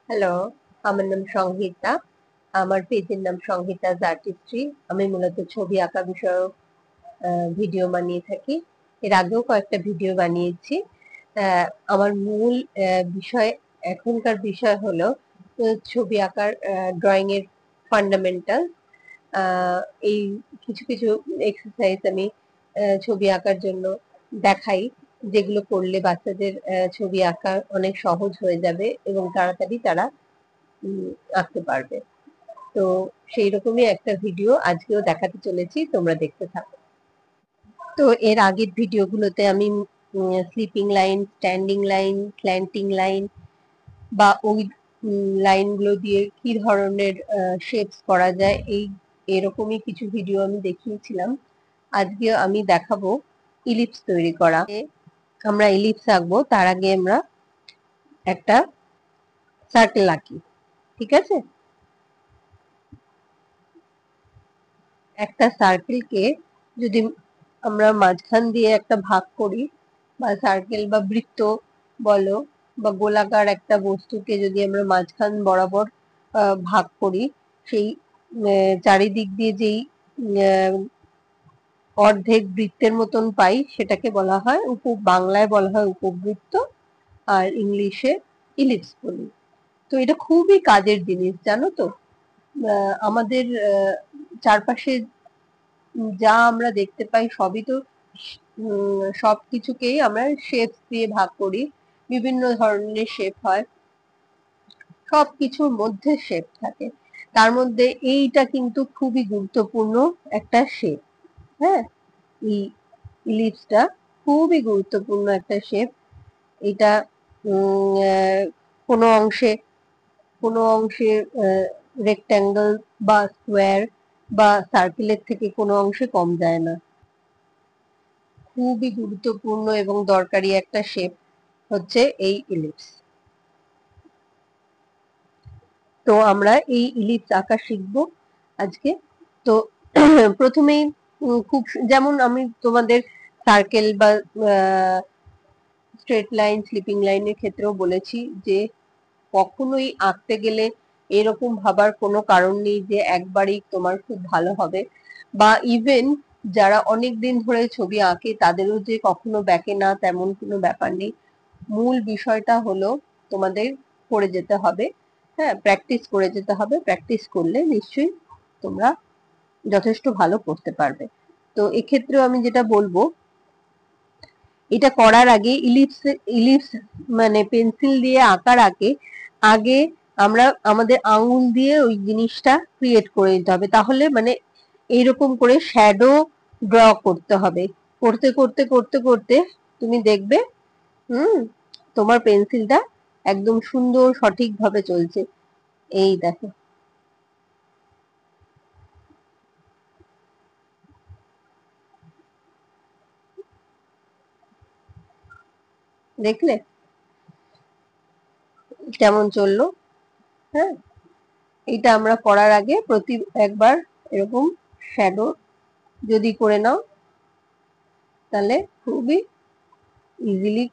Hello, আমার নাম সংহিতা। আমার পেজের নাম সংহিতাজ আর্টিস্ট্রি। আমি মূলত ছবি আঁকা বিষয়ক ভিডিও বানিয়ে থাকি। এর আগেও কয়েকটা ভিডিও বানিয়েছি। আমার মূল বিষয়, এখনকার বিষয় হলো ছবি আঁকার ড্রয়িং এর ফান্ডামেন্টাল। এই কিছু কিছু এক্সারসাইজ আমি ছবি আঁকার জন্য দেখাই, যেগুলো করলে বাচ্চাদের ছবি আঁকা অনেক সহজ হয়ে যাবে এবং তাড়াতাড়ি তারা আঁকতে পারবে। তো সেই রকমই একটা ভিডিও আজকেও দেখাতে চলেছি, তোমরা দেখতে থাকো। তো এর আগের ভিডিওগুলোতে আমি sleeping line, standing line, slanting line বা ওই লাইনগুলো দিয়ে কি ধরনের শেপস করা যায়, এরকমই কিছু ভিডিও আমি দেখিয়েছিলাম। আজকে আমি দেখাবো ইলিপস তৈরি করা। আমরা ইলিপস আঁকবো, তার আগে আমরা একটা সার্কেল আঁকি, ঠিক আছে? একটা সার্কেলকে যদি আমরা মাঝখান দিয়ে একটা ভাগ করি, বা সার্কেল বা বৃত্ত বলো, বা গোলাকার একটা বস্তুকে যদি আমরা মাঝখান বরাবর ভাগ করি, সেই চারিদিক দিয়ে যেই অর্ধেক বৃত্তের মতন পাই, সেটাকে বলা হয় বাংলায় বলা হয় উপবৃত্ত, আর ইংলিশে ইলিপস বলি। তো এটা খুবই কাজের জিনিস, জানো তো। আমাদের চারপাশে যা আমরা দেখতে পাই সবই তো সবকিছুকেই আমরা শেপস দিয়ে ভাগ করি। বিভিন্ন ধরনের শেপ হয়, সবকিছুর মধ্যে শেপ থাকে। তার মধ্যে এইটা কিন্তু খুবই গুরুত্বপূর্ণ একটা শেপ। হ্যাঁ, এই ইলিপসটা খুবই গুরুত্বপূর্ণ একটা শেপ। এটা কোনো অংশে রেক্ট্যাঙ্গেল বা স্কোয়ার বা সার্কেলের থেকে কোনো অংশে কম যায় না। খুবই গুরুত্বপূর্ণ এবং দরকারি একটা শেপ হচ্ছে এই ইলিপস। তো আমরা এই ইলিপস আঁকা শিখবো আজকে। তো প্রথমেই খুব যেমন আমি তোমাদের সার্কেল বা স্ট্রেট লাইন, স্লিপিং লাইনের ক্ষেত্রেও বলেছি যে কখনোই আঁকতে গেলে এরকম ভাবার কোনো কারণ নেই যে একবারই তোমার খুব ভালো হবে, বা ইভেন যারা অনেক দিন ধরে ছবি আঁকে তাদেরও যে কখনো ব্যাকে না, তেমন কোনো ব্যাপার নেই। মূল বিষয়টা হলো তোমাদের করে যেতে হবে। হ্যাঁ, প্র্যাকটিস করে যেতে হবে। প্র্যাকটিস করলে নিশ্চয়ই তোমরা যথেষ্ট ভালো করতে পারবে। তো এক্ষেত্রেও আমি যেটা বলবো, এটা করার আগে ইলিপস মানে পেন্সিল দিয়ে আঁকার আগে আগে আমরা আমাদের আঙুল দিয়ে ওই জিনিসটা ক্রিয়েট করে নিতে হবে। তাহলে মানে এইরকম করে শ্যাডো ড্র করতে হবে। করতে করতে করতে করতে তুমি দেখবে তোমার পেন্সিলটা একদম সুন্দর সঠিকভাবে চলছে। এই দেখো, দেখলে কেমন চললো? হ্যাঁ, এটা আমরা করার আগে একবার এরকম শ্যাডো যদি করে নাও, তাহলে খুবই ইজিলি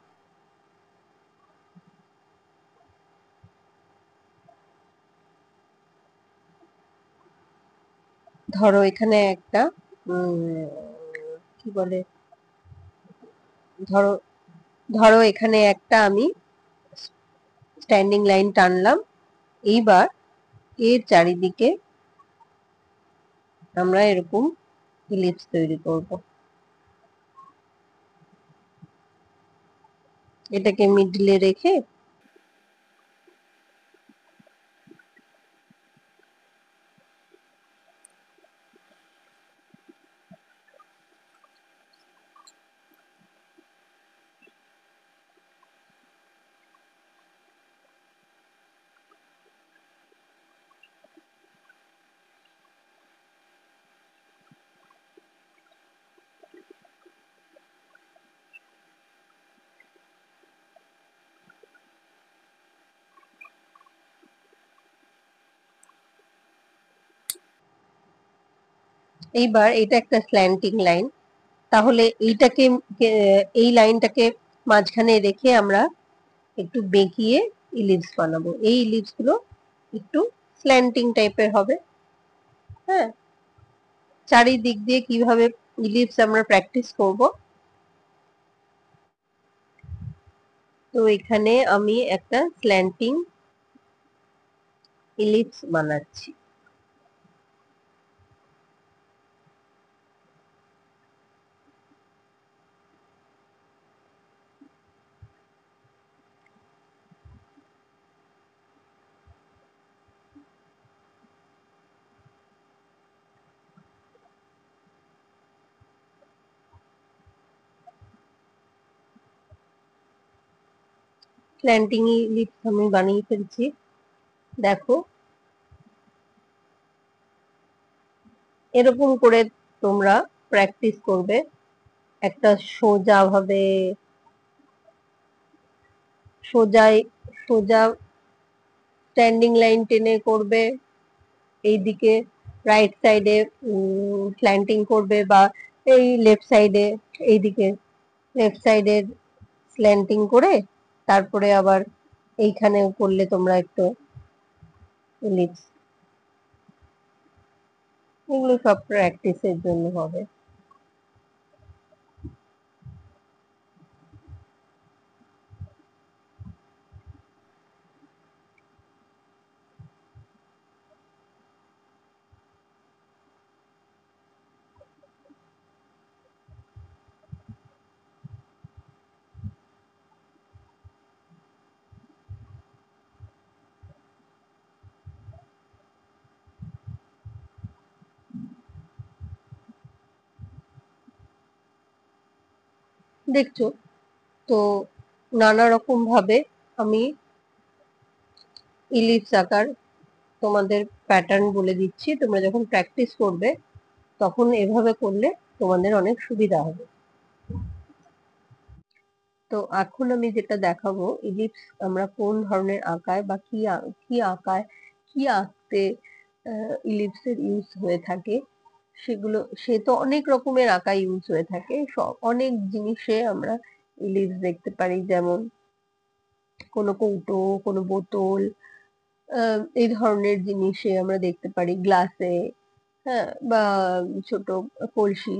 ধরো এখানে একটা কি বলে, ধরো ধরো এখানে একটা আমি স্ট্যান্ডিং লাইন টানলাম। এইবার এর চারিদিকে আমরা এরকম ইলিপস তৈরি করব। এটাকে মিডলে রেখে এইবার এটা একটা স্ল্যান্টিং লাইন। তাহলে এই লাইনটাকে মাঝখানে রেখে আমরা একটু বেঁকিয়ে ইলিপস বানাবো। এই ইলিপস গুলো একটু স্ল্যান্টিং টাইপের হবে। হ্যাঁ, চারিদিক দিয়ে কিভাবে ইলিপস আমরা প্র্যাকটিস করব। তো এখানে আমি একটা স্ল্যান্টিং ইলিপস বানাচ্ছি। স্ল্যান্টিং ইলিপস আমি বানিয়ে ফেলছি। দেখো, এরকম করে তোমরা প্র্যাকটিস করবে। একটা সোজা ভাবে, সোজা স্ট্যান্ডিং লাইন টেনে করবে। এইদিকে রাইট সাইডে স্ল্যান্টিং করবে, বা এই লেফট সাইডে, এইদিকে লেফট সাইডে স্ল্যান্টিং করে তারপরে আবার এইখানেও করলে তোমরা একটু ইলিপস। এগুলো সব প্র্যাকটিসের জন্য হবে। দেখছো তো, নানা রকম ভাবে আমি ইলিপস আঁকার তোমাদের প্যাটার্ন বলে দিচ্ছি। তোমরা যখন প্র্যাকটিস করবে তখন এভাবে করলে তোমাদের অনেক সুবিধা হবে। তো এখন আমি যেটা দেখাবো, ইলিপস আমরা কোন ধরনের আঁকায় বা কি আঁকায়, কি আঁকতে ইলিপসের ইউজ হয়ে থাকে সেগুলো। সে তো অনেক রকমের আঁকা ইউজ হয়ে থাকে, সব অনেক জিনিসে আমরা ইলিপস দেখতে পারি। যেমন কোনো কৌটো, কোনো বোতল, এই ধরনের জিনিসে আমরা দেখতে পারি, গ্লাসে, হ্যাঁ, বা ছোট কলসি,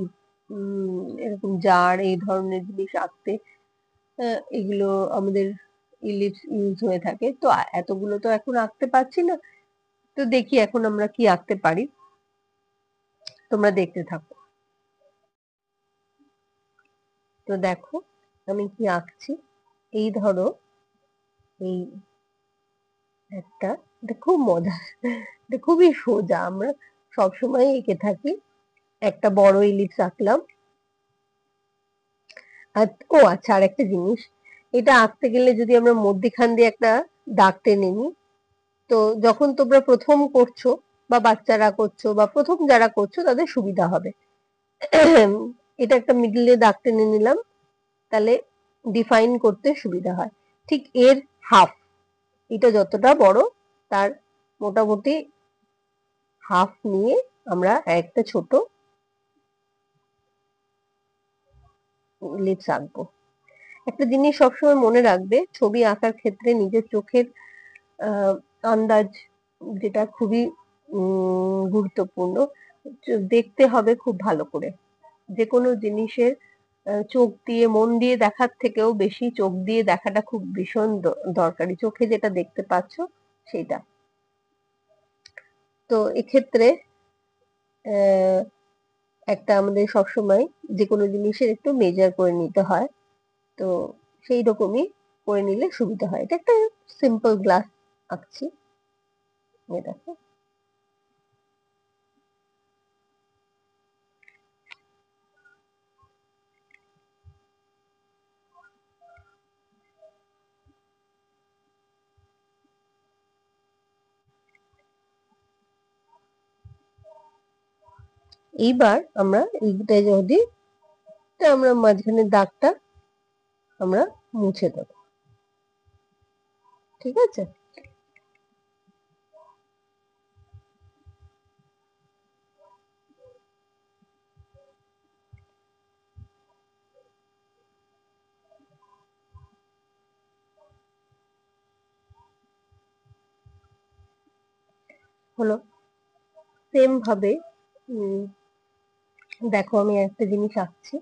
এরকম জার, এই ধরনের জিনিস আঁকতে এগুলো আমাদের ইলিপস ইউজ হয়ে থাকে। তো এতগুলো তো এখন আঁকতে পারছি না, তো দেখি এখন আমরা কি আঁকতে পারি। তোমরা দেখতে থাকো। তো দেখো আমি কি আঁকছি। এই ধরো, এই একটা, এটা খুব মজা, এটা খুবই সোজা, আমরা সবসময় এঁকে থাকি। একটা বড় ইলিপস আঁকলাম। আর ও আচ্ছা, আর একটা জিনিস, এটা আঁকতে গেলে যদি আমরা মধ্যিখান দিয়ে একটা দাগ টেনে নিই, তো যখন তোমরা প্রথম করছো বা বাচ্চারা করছো বা প্রথম যারা করছো তাদের সুবিধা হবে। এটা একটা মিডলে দাগ টেনে নিলাম, তাহলে ডিফাইন করতে সুবিধা হয়। ঠিক এর হাফ, এটা যতটা বড় তার মোটামুটি হাফ নিয়ে আমরা একটা ছোট লিপস আঁকবো। একটা জিনিস সবসময় মনে রাখবে, ছবি আঁকার ক্ষেত্রে নিজের চোখের আন্দাজ, যেটা খুবই গুরুত্বপূর্ণ। দেখতে হবে খুব ভালো করে। যে কোনো জিনিসের চোখ দিয়ে, মন দিয়ে দেখার থেকেও বেশি চোখ দিয়ে দেখাটা খুব ভীষণ দরকারি। চোখে যেটা দেখতে পাচ্ছ সেটা। তো এক্ষেত্রে একটা আমাদের সবসময় যে কোনো জিনিসের একটু মেজার করে নিতে হয়। তো সেই রকমই করে নিলে সুবিধা হয়। এটা একটা সিম্পল গ্লাস আঁকছি, দেখো। এইবার আমরা এইটা যদি, আমরা মাঝখানে দাগটা আমরা মুছে দেব, ঠিক আছে। হলো সেম ভাবে দেখো আমি একটা জিনিস আঁকছি।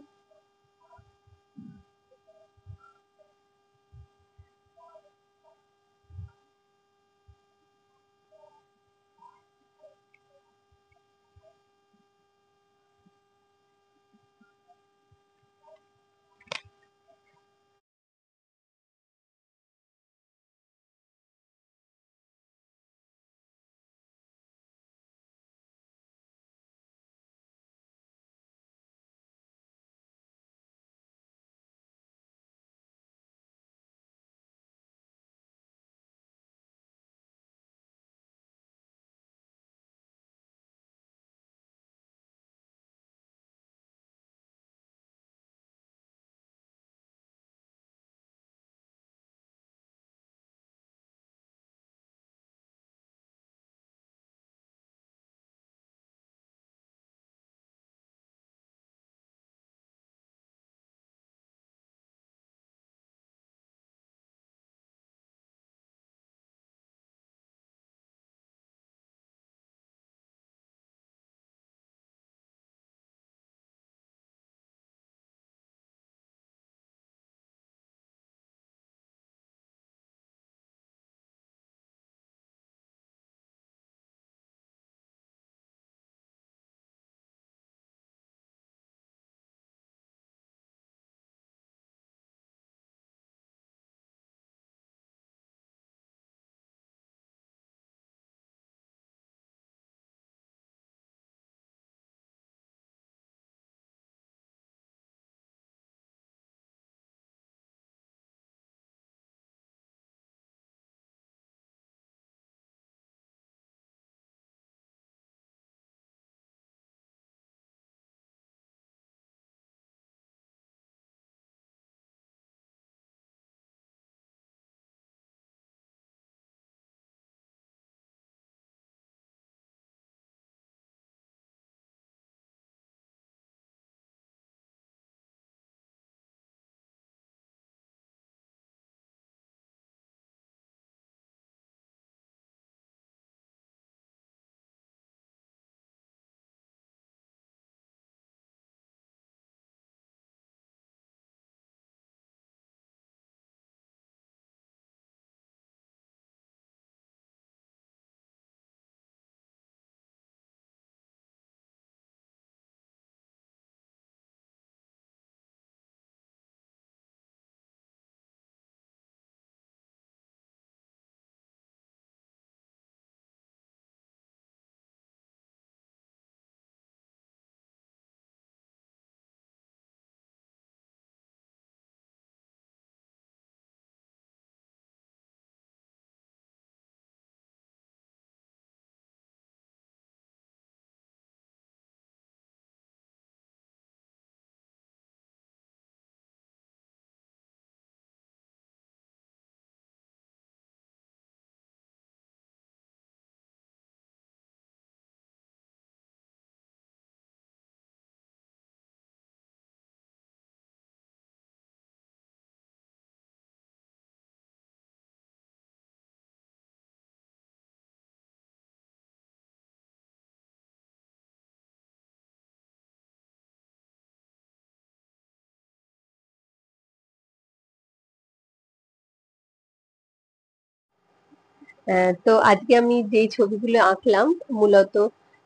তো আজকে আমি যেই ছবিগুলো আঁকলাম মূলত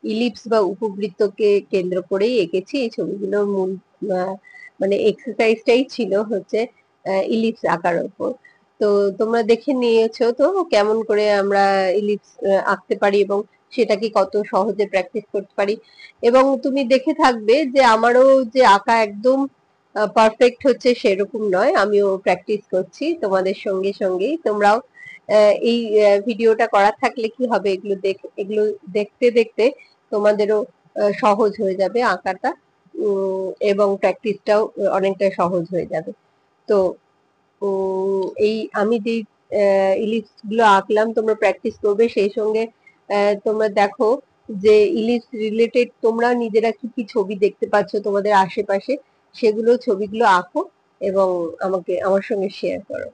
ইলিপস বা উপবৃত্তকে কেন্দ্র করেই এঁকেছি। এই ছবিগুলোর মূল মানে এক্সারসাইজটাই ছিল হচ্ছে ইলিপস আঁকার উপর। তো তোমরা দেখে নিয়েছো তো কেমন করে আমরা ইলিপস আঁকতে পারি এবং সেটাকে কত সহজে প্র্যাকটিস করতে পারি। এবং তুমি দেখে থাকবে যে আমারও যে আঁকা একদম পারফেক্ট হচ্ছে সেরকম নয়, আমিও প্র্যাকটিস করছি তোমাদের সঙ্গে সঙ্গেই। তোমরাও এই ভিডিওটা করা থাকলে কি হবে, এগুলো দেখতে দেখতে তোমাদেরও সহজ হয়ে যাবে আঁকাটা, এবং প্র্যাকটিসটাও অনেকটা সহজ হয়ে যাবে। তো এই আমি যে ইলিপস গুলো আঁকলাম তোমরা প্র্যাকটিস করবে, সেই সঙ্গে তোমরা দেখো যে ইলিপস রিলেটেড তোমরা নিজেরা কি কি ছবি দেখতে পাচ্ছ তোমাদের আশেপাশে, সেগুলো ছবিগুলো আঁকো এবং আমার সঙ্গে শেয়ার করো।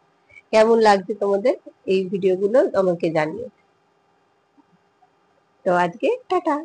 কেমন লাগছে তোমাদের এই ভিডিওগুলো আমাকে জানিও। তো আজকে টাটা।